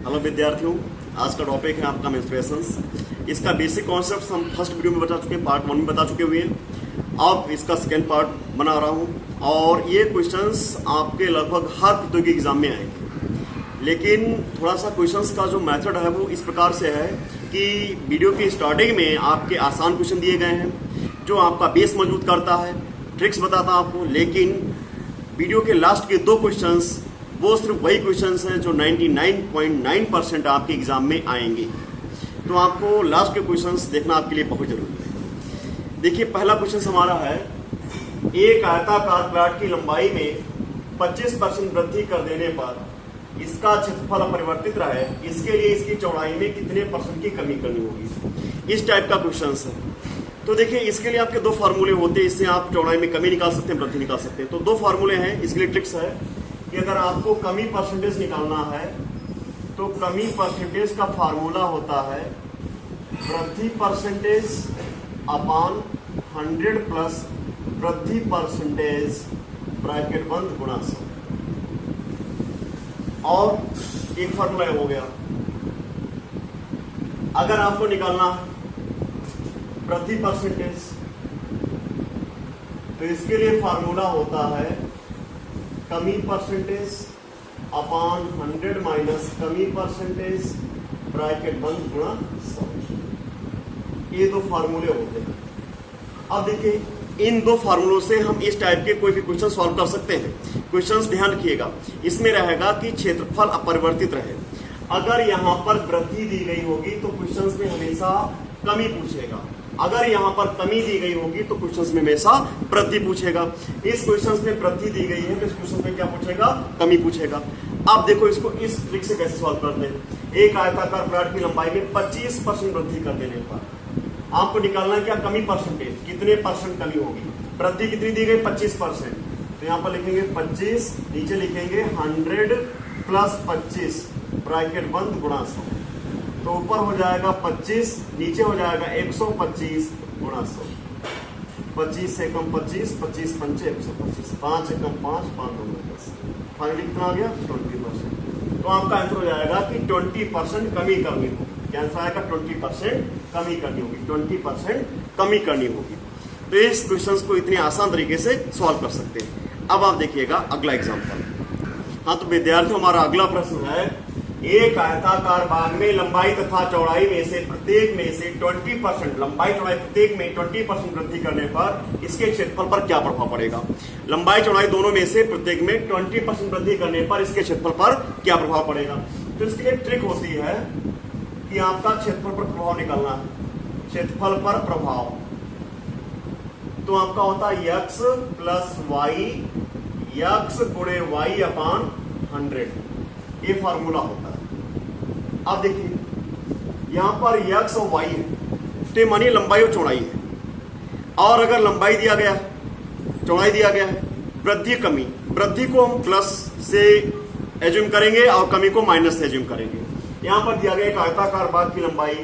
Hello विद्यार्थियों, आज का टॉपिक है आपका मेंस्ट्रुएशंस। इसका बेसिक कॉन्सेप्ट हम फर्स्ट वीडियो में बता चुके हैं, पार्ट 1 में बता चुके हुए हैं। अब इसका सेकेंड पार्ट बना रहा हूं और ये क्वेश्चंस आपके लगभग हर प्रतियोगी एग्जाम में आएंगे। लेकिन थोड़ा सा क्वेश्चंस का जो मेथड है वो इस प्रकार से है कि वीडियो की स्टार्टिंग में आपके आसान क्वेश्चन दिए गए हैं जो आपका बेस मजबूत करता है, ट्रिक्स बताता है आपको। लेकिन वीडियो के लास्ट के 2 क्वेश्चंस वो सिर्फ वही क्वेश्चंस हैं जो 99.9% आपके एग्जाम में आएंगे। तो आपको लास्ट के क्वेश्चंस देखना आपके लिए बहुत जरूरी है। देखिए, पहला क्वेश्चन हमारा है, एक आयताकार प्लॉट की लंबाई में 25% वृद्धि कर देने पर इसका क्षेत्रफल अपरिवर्तित रहे, इसके लिए इसकी चौड़ाई में कितने % की कमी करनी होगी। इस टाइप का क्वेश्चन है। तो देखिए, इसके लिए आपके 2 फार्मूले होते हैं, इससे आप चौड़ाई में कमी निकाल सकते हैं, वृद्धि निकाल सकते हैं। तो 2 फार्मूले हैं। इसके लिए ट्रिक्स है कि अगर आपको कमी परसेंटेज निकालना है तो कमी परसेंटेज का फार्मूला होता है वृद्धि परसेंटेज अपान 100 प्लस वृद्धि परसेंटेज ब्रैकेट बंद गुणा 100। और एक फार्मूला हो गया, अगर आपको निकालना है वृद्धि परसेंटेज तो इसके लिए फार्मूला होता है कमी परसेंटेज अपान 100 माइनस कमी परसेंटेज ब्रैकेट बंद गुणा 100। ये 2 फार्मूले होते हैं। अब देखिए, इन 2 फार्मूलों से हम इस टाइप के कोई भी क्वेश्चन सॉल्व कर सकते हैं। क्वेश्चंस ध्यान रखिएगा, इसमें रहेगा कि क्षेत्रफल अपरिवर्तित रहे। अगर यहां पर वृद्धि दी गई होगी तो क्वेश्चंस में हमेशा कमी पूछेगा, अगर यहां पर कमी दी गई होगी तो क्वेश्चंस में हमेशा वृद्धि पूछेगा। इस क्वेश्चंस में वृद्धि दी गई है तो इस क्वेश्चन में क्या पूछेगा, कमी पूछेगा। अब देखो, इसको इस ट्रिक से कैसे सॉल्व करते हैं। एक आयताकार प्लॉट की लंबाई में 25% वृद्धि कर देने पर आपको निकालना है क्या, कमी परसेंटेज, कितने % कमी होगी। वृद्धि कितनी दी गई, 25%। तो यहां पर लिखेंगे 25, नीचे लिखेंगे 100 प्लस 25 ब्रैकेट बंद गुणा 100। तो ऊपर हो जाएगा 25, नीचे हो जाएगा 125 गुणा 100। 25 से कम 25, 25 पंचे 125, 5 से कम 5, 5 2 10। फाइनली कितना आ गया, 20%। तो आपका आंसर हो जाएगा कि 20% कमी करनी होगी। क्या आंसर आएगा, 20% कमी करनी होगी, 20% कमी करनी होगी। तो इस क्वेश्चन को इतने आसान तरीके से सॉल्व कर सकते हैं। अब आप देखिएगा अगला एग्जाम्पल। हाँ, तो विद्यार्थियों, हमारा अगला प्रश्न है, एक आयताकार बाग में लंबाई तथा चौड़ाई में से प्रत्येक में से 20% लंबाई चौड़ाई प्रत्येक में 20% वृद्धि करने पर इसके क्षेत्रफल पर क्या प्रभाव पड़ेगा। लंबाई चौड़ाई दोनों में से प्रत्येक में 20% वृद्धि करने पर इसके क्षेत्रफल पर क्या प्रभाव पड़ेगा। तो इसके लिए ट्रिक होती है कि आपका क्षेत्रफल पर प्रभाव निकालना है। क्षेत्रफल पर प्रभाव तो आपका होता है x प्लस वाई, x गुणे वाई अपान 100। ये फार्मूला होता है। अब देखिए, यहां पर x और y है, तो मानिए लंबाई और चौड़ाई है। और अगर लंबाई दिया गया है, चौड़ाई दिया गया है, वृद्धि कमी, वृद्धि को हम प्लस से एज्यूम करेंगे और कमी को माइनस से एज्यूम करेंगे। यहां पर दिया गया एक आयताकार बाग की लंबाई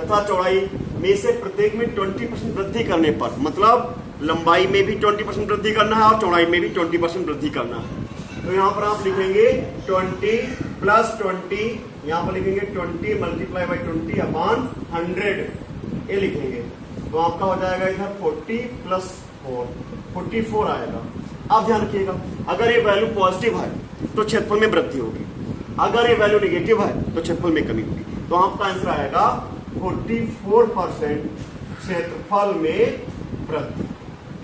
तथा चौड़ाई में से प्रत्येक में 20% वृद्धि करने पर, मतलब लंबाई में भी 20% वृद्धि करना है और चौड़ाई में भी 20% वृद्धि करना है। तो यहां पर आप लिखेंगे 20 प्लस 20, यहां पर लिखेंगे 20 मल्टीप्लाई बाई 20 अपान 100, ये लिखेंगे। तो आपका हो जाएगा इधर 40 प्लस 4, 44 आएगा। अब ध्यान रखिएगा, अगर ये वैल्यू पॉजिटिव है तो क्षेत्रफल में वृद्धि होगी, अगर ये वैल्यू नेगेटिव है तो क्षेत्रफल में कमी होगी। तो आपका आंसर आएगा 44% क्षेत्रफल में वृद्धि।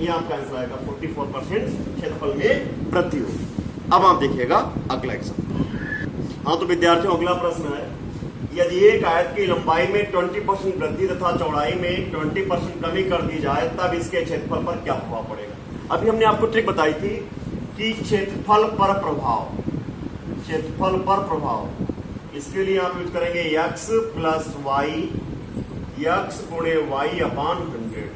ये आपका आंसर आएगा 44% क्षेत्रफल में वृद्धि होगी। अब आप देखिएगा अगला एग्जाम्पल। हाँ, तो विद्यार्थियों, अगला प्रश्न है, यदि एक आयत की लंबाई में 20% वृद्धि तथा चौड़ाई में 20% कमी कर दी जाए तब इसके क्षेत्रफल पर क्या प्रभाव पड़ेगा। अभी हमने आपको ट्रिक बताई थी कि क्षेत्रफल पर प्रभाव, क्षेत्रफल पर प्रभाव, इसके लिए आप यूज करेंगे x प्लस वाई, x गुणे वाई अपान 100।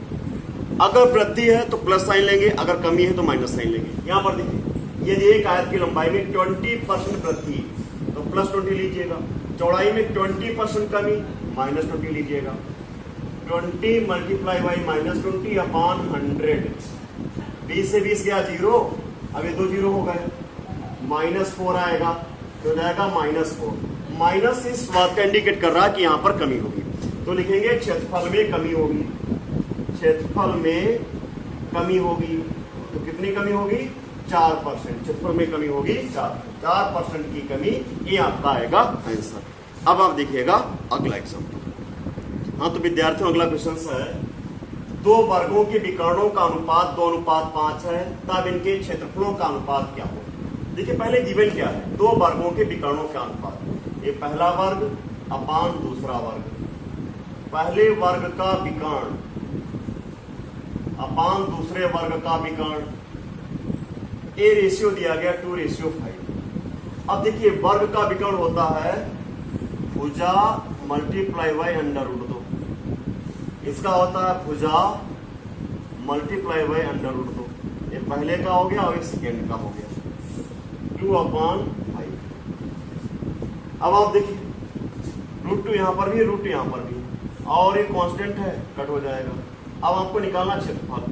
अगर वृद्धि है तो प्लस साइन लेंगे, अगर कमी है तो माइनस साइन लेंगे। यहां पर देखिए, यदि एक आयत की लंबाई में 20% वृद्धि तो प्लस 20 लीजिएगा, चौड़ाई में 20% कमी माइनस 20 लीजिएगा। 20 मल्टीप्लाई बाई माइनस 20 अपान 100। 20 से 20 गया 0, अब ये 2 0 हो गए, -4 आएगा तो हो जाएगा -4। माइनस इस बात का इंडिकेट कर रहा है कि यहां पर कमी होगी। तो लिखेंगे क्षेत्रफल में कमी होगी, क्षेत्रफल में कमी होगी। तो कितनी कमी होगी? 4%। क्षेत्रफल में कमी होगी 4% की कमी, ये आपका आएगा आंसर। अब आप देखिएगा अगला एग्जाम्पल। हाँ तो विद्यार्थियों अगला क्वेश्चन है, दो वर्गों के विकर्णों का अनुपात 2:5 है, तब इनके क्षेत्रफलों का अनुपात क्या होगा? देखिए पहले गिवन क्या है, दो वर्गों के विकर्णों का अनुपात, ये पहला वर्ग अपान दूसरा वर्ग, पहले वर्ग का विकर्ण अपान दूसरे वर्ग का विकर्ण, ए रेशियो दिया गया 2:5। अब देखिए वर्ग का विकर्ण होता है भुजा मल्टीप्लाई बाय √2, इसका होता है भुजा मल्टीप्लाई बाय √2। ये पहले का हो गया और ये सेकेंड का हो गया 2/5। अब आप देखिए √2 यहां पर भी है, √2 यहां पर भी है, और ये कांस्टेंट है, कट हो जाएगा। अब आपको निकालना क्षेत्रफल,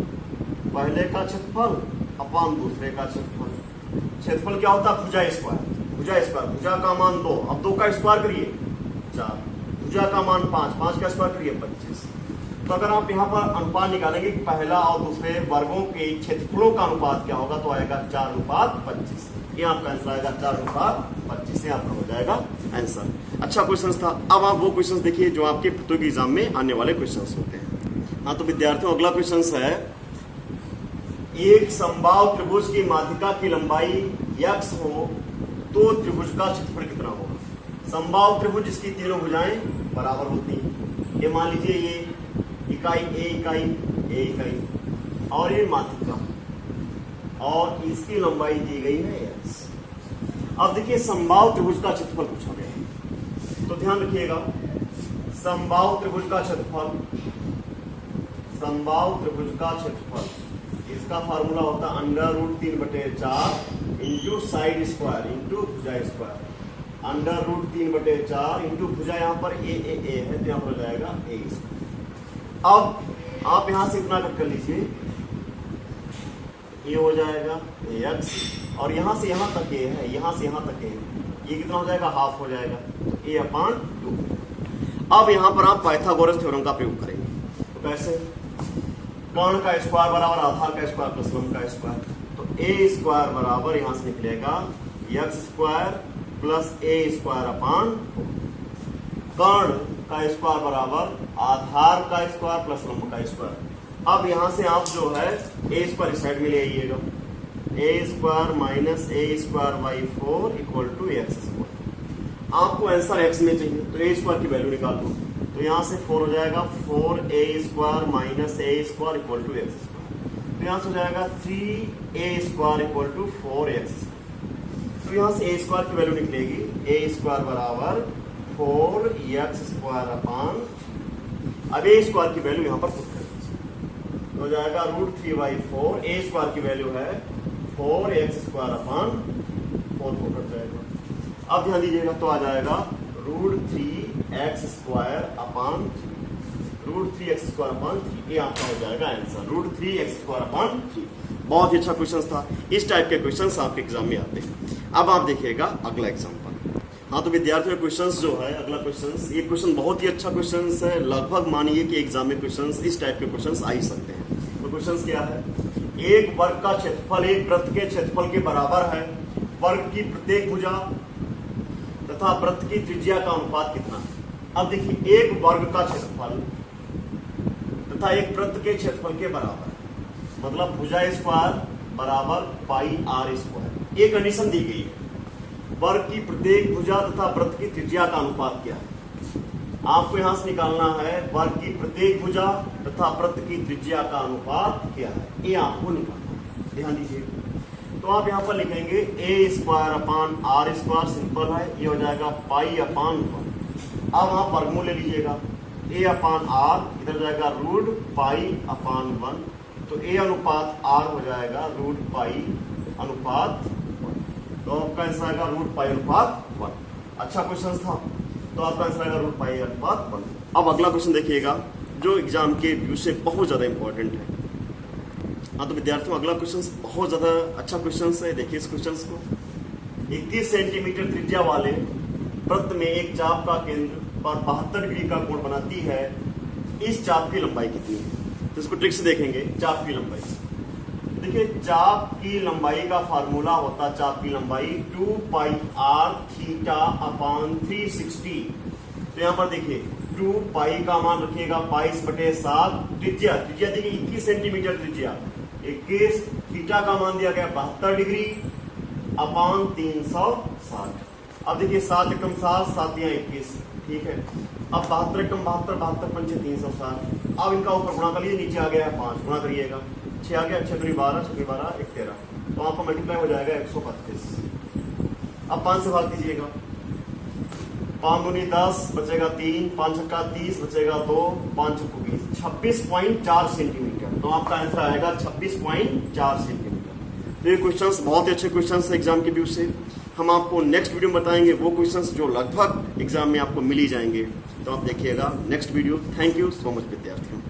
पहले का क्षेत्रफल अपान दूसरे का क्षेत्रफल। क्षेत्रफल क्या होता है? भुजा स्क्वायर, भुजा स्क्वायर, भुजा का मान 2, अब 2 का स्क्वायर करिए 4, भुजा का मान 5, 5 का स्क्वायर करिए 25। तो अगर आप यहाँ पर अनुपात निकालेंगे कि पहला और दूसरे वर्गों के क्षेत्रफलों का अनुपात क्या होगा, तो आएगा 4:25। ये आपका आंसर आएगा 4:25, से आपका हो जाएगा आंसर। अच्छा क्वेश्चन था। अब आप वो क्वेश्चन देखिए जो आपके प्रतियोगी एग्जाम में आने वाले क्वेश्चन होते हैं। हाँ तो विद्यार्थियों अगला क्वेश्चन है, एक समबाहु त्रिभुज की माध्यिका की लंबाई x हो तो त्रिभुज का क्षेत्रफल कितना होगा? समबाहु त्रिभुज जिसकी तीनों भुजाएं बराबर होती हैं, ये मान लीजिए ये इकाई ए इकाई ए इकाई और ये माध्यिका, और इसकी लंबाई दी गई है x। अब देखिए समबाहु त्रिभुज का क्षेत्रफल पूछा गया है, तो ध्यान रखिएगा समबाहु त्रिभुज का क्षेत्रफल, समबाहु त्रिभुज का क्षेत्रफल, इसका फार्मूला होता है √3/4 इंटू साइड स्क्वायर इंटू भुजा स्क्वायर, √3/4 इंटू भुजा, यहाँ पर ए है तो यहाँ पर हो जाएगा a। अब आप यहां से इतना कट कर लीजिए, ये हो जाएगा x, और यहां से यहां तक ये है, यहां से यहां तक ये कितना हो जाएगा? हाफ हो जाएगा, a/2। अब यहां पर आप पाइथागोरस थ्योरम का प्रयोग करेंगे। तो कैसे? कर्ण का स्क्वायर बराबर आधार का स्क्वायर प्लस लंब का स्क्वायर, तो a² बराबर यहां से निकलेगा x² प्लस a²/4। कर्ण का स्क्वायर बराबर आधार का स्क्वायर प्लस लंब का स्क्वायर। अब यहां से आप जो है a² इस साइड में ले आइएगा, a² minus a²/4 equal to x²। आपको आंसर x में चाहिए तो a² की वैल्यू निकाल दो, तो यहां से 4 हो जाएगा, 4a² minus a² equal to x²। तो यहां से हो जाएगा 3a² इक्वल टू 4x। तो यहां से a² की वैल्यू निकलेगी, a² बराबर 4x²/, अब a² की वैल्यू यहां पर पुट कर दीजिए, हो जाएगा √3/4, a² की वैल्यू है 4x²/4 कट जाएगा। अब ध्यान दीजिएगा तो आ जाएगा √3x²/3, √3x²/3, ये आपका हो जाएगा आंसर, √3x²/3। बहुत ही अच्छा क्वेश्चन था। इस टाइप के क्वेश्चन आपके एग्जाम में आते हैं। अब आप देखिएगा अगला एग्जाम्पल। हाँ तो विद्यार्थियों क्वेश्चन जो है अगला क्वेश्चन, ये क्वेश्चन बहुत ही अच्छा क्वेश्चन है, लगभग मानिए कि एग्जाम में क्वेश्चन इस टाइप के क्वेश्चन आ ही सकते हैं। तो क्वेश्चन क्या है, एक वर्ग का क्षेत्रफल एक वृत्त के क्षेत्रफल के बराबर है, वर्ग की प्रत्येक भुजा तथा वृत्त की त्रिज्या का अनुपात कितना है? अब देखिए एक वर्ग का क्षेत्रफल तथा एक वृत्त के क्षेत्रफल के बराबर है, मतलब भुजा स्क्वायर बराबर πr²। ये कंडीशन दी गई है, वर्ग की प्रत्येक भुजा तथा वृत्त की त्रिज्या का अनुपात क्या है? आपको यहां से निकालना है वर्ग की प्रत्येक भुजा तथा वृत्त की त्रिज्या का अनुपात क्या है, ये आपको निकालना है। ध्यान दीजिए, तो आप यहां पर लिखेंगे a²/r², सिंपल है, ये हो जाएगा π/1। अब आप वर्गमूल ले लीजिएगा, a/r इधर जाएगा √π/1, तो a अनुपात r हो जाएगा √π/1, तो आपका आंसर आएगा √π/1। अच्छा क्वेश्चन था, तो आपका आंसर आएगा √π/1। अब अगला क्वेश्चन देखिएगा जो एग्जाम के व्यू से बहुत ज्यादा इंपॉर्टेंट है। हाँ तो विद्यार्थियों अगला क्वेश्चन बहुत ज्यादा अच्छा क्वेश्चन है, देखिए इस क्वेश्चन को। 31 सेंटीमीटर त्रिज्या वाले वृत्त में एक चाप का केंद्र पर 72 डिग्री का कोण बनाती है, इस चाप की लंबाई कितनी है? तो इसको ट्रिक से देखेंगे। चाप की लंबाई, देखिए चाप की लंबाई का फार्मूला होता, चाप की लंबाई 2 पाई r थीटा अपान 360। तो यहां पर देखिए 2 पाई का मान रखिएगा पाइस बटे 7, त्रिज्या देखिए 21 सेंटीमीटर त्रिज्या, 21, थीटा का मान दिया गया 72 डिग्री अपान 360। अब देखिए 7 एकम 7, 7 या 21, ठीक है। अब 72 एकम 72, 72 पंचे 360। अब इनका ऊपर गुणा कर लीजिए, नीचे आ गया 5, गुणा करिएगा, 6 आ गया, 6 दूनी 12, 6 12 1 13, तो आपका मल्टीप्लाई हो जाएगा 132। अब 5 से भाग दीजिएगा, 5 दूनी 10, बचेगा 3, 5 छक्का 30, बचेगा 2, 5 चौको 20, 26.4 सेंटीमीटर। तो आपका आंसर आएगा 26.4 सेंटीमीटर। तो ये क्वेश्चंस बहुत ही अच्छे क्वेश्चंस है एग्जाम के व्यू से। हम आपको नेक्स्ट वीडियो में बताएंगे वो क्वेश्चंस जो लगभग एग्जाम में आपको मिल ही जाएंगे, तो आप देखिएगा next video. Thank you so much विद्यार्थियों।